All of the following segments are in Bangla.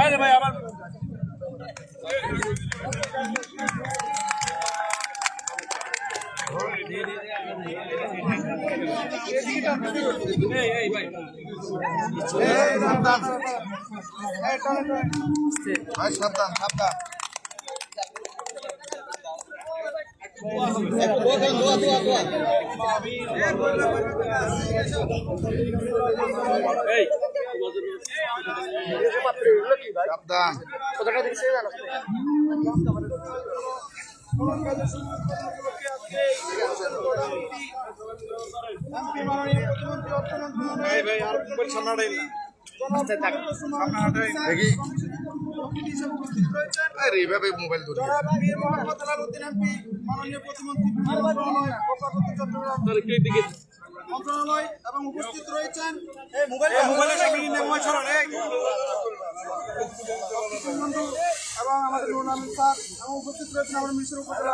আরে ভাই আমার সাবধান সাবধান মোবাইল মন্ত্রণালয় এবং উপস্থিত রয়েছেন এবং আমাদের স্যার এবং উপস্থিত রয়েছেন আমাদের মিশন উপজেলা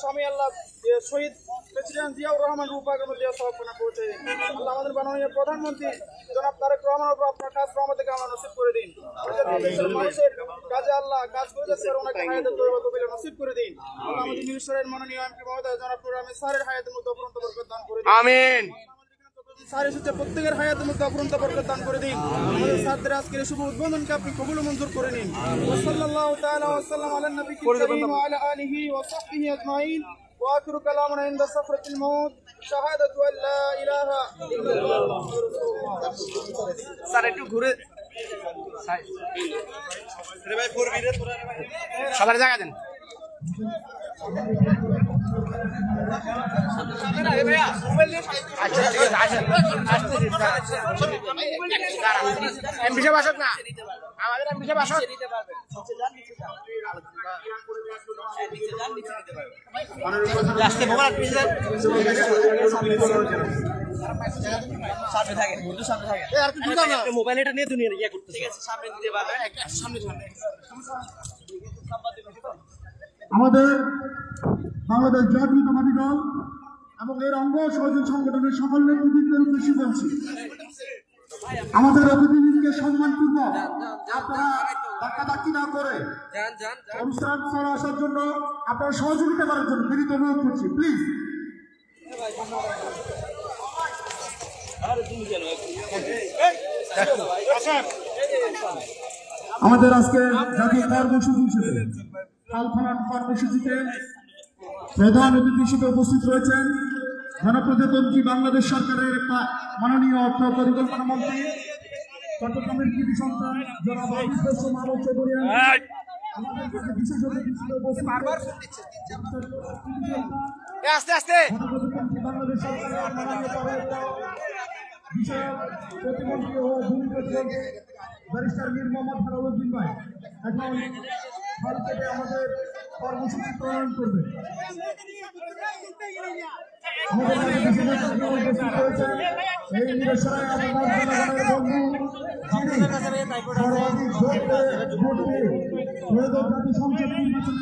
স্বামী আল্লাহ শহীদ প্রেসিডেন্ট জিয়াউর রহমান রূপাকের মধ্যে সমাপনা পৌঁছে দিন। আল্লাহ আমাদের মাননীয় প্রধানমন্ত্রী জনাব তারেক রহমানের উপর আপনার কাজ রহমতকে আমরা নসিব করে দিন। মানুষের কাজে আল্লাহ কাজ করে যাচ্ছে ওনাকে হায়াতের তৈবা কবিলা নসিব করে দিন। আল্লাহ আমাদের মিনিস্টারের মাননীয় এমপি মহোদয় জনাব প্রোগ্রামে স্যারের হায়াতের মধ্যে অপরন্ত বরকত দান করে দিন। আমিন। স্যারের সাথে প্রত্যেকের হায়াতের মধ্যে অপরন্ত বরকত দান করে দিন। আমাদের স্যারদের আজকের শুভ উদ্বোধনকে আপনি কবুল ও মঞ্জুর করে নিন। সাল্লাল্লাহু তাআলা ওয়া সাল্লাম আলা নবিয়্যিল কারীম ওয়া আলা আলিহি ওয়া সাহবিহি আজমাইন। وآخر كلامنا عند سكرة الموت شهادة أن لا إله إلا الله স্যার একটু ঘুরে সবার জায়গা দেন। আচ্ছা ঠিক আছে এমপি সাহেব আসুক না, আমাদের এমপি সাহেব আসুক। মোবাইলটা নিয়ে দুনিয়া ইয়ে করতে সামনে দিতে পারবে সামনে। আমাদের বাংলাদেশ জাতীয়তাবাদী দল এবং এর অঙ্গ সহযোগী সংগঠনের সকল নেতৃবৃন্দের উদ্দেশ্যে বলছি, আমাদের অতিথিকে সম্মানপূর্বক আপনারা ধাক্কাধাক্কি না করে অনুষ্ঠান স্থলে আসার জন্য আপনারা সহযোগিতা করার জন্য বিনীত অনুরোধ করছি, প্লিজ। আমাদের আজকে জাতীয় কর্মসূচি হিসেবে কর্মসূচিতে প্রধান অতিথি হিসেবে উপস্থিত রয়েছেন জনপ্রজাতন্ত্রী বাংলাদেশ সরকারের মাননীয় অর্থ পরিকল্পনা মন্ত্রী চট্টগ্রামের কৃতি সন্তান জনাব মানব চৌধুরী। আস্তে আস্তে বাংলাদেশ সরকারের মাননীয় বিষয়ক প্রতিমন্ত্রী ও ভূমি প্রতিমন্ত্রী ব্যারিস্টার মীর মোহাম্মদ হারাউদ্দিন ভাই এখন ভারতে আমাদের কর্মসূচি প্রণয়ন করবে। এই নির্দেশনায় আমার জনগণের বন্ধু যিনি সর্বাধিক ভোট পেয়ে জাতীয় সংসদ নির্বাচন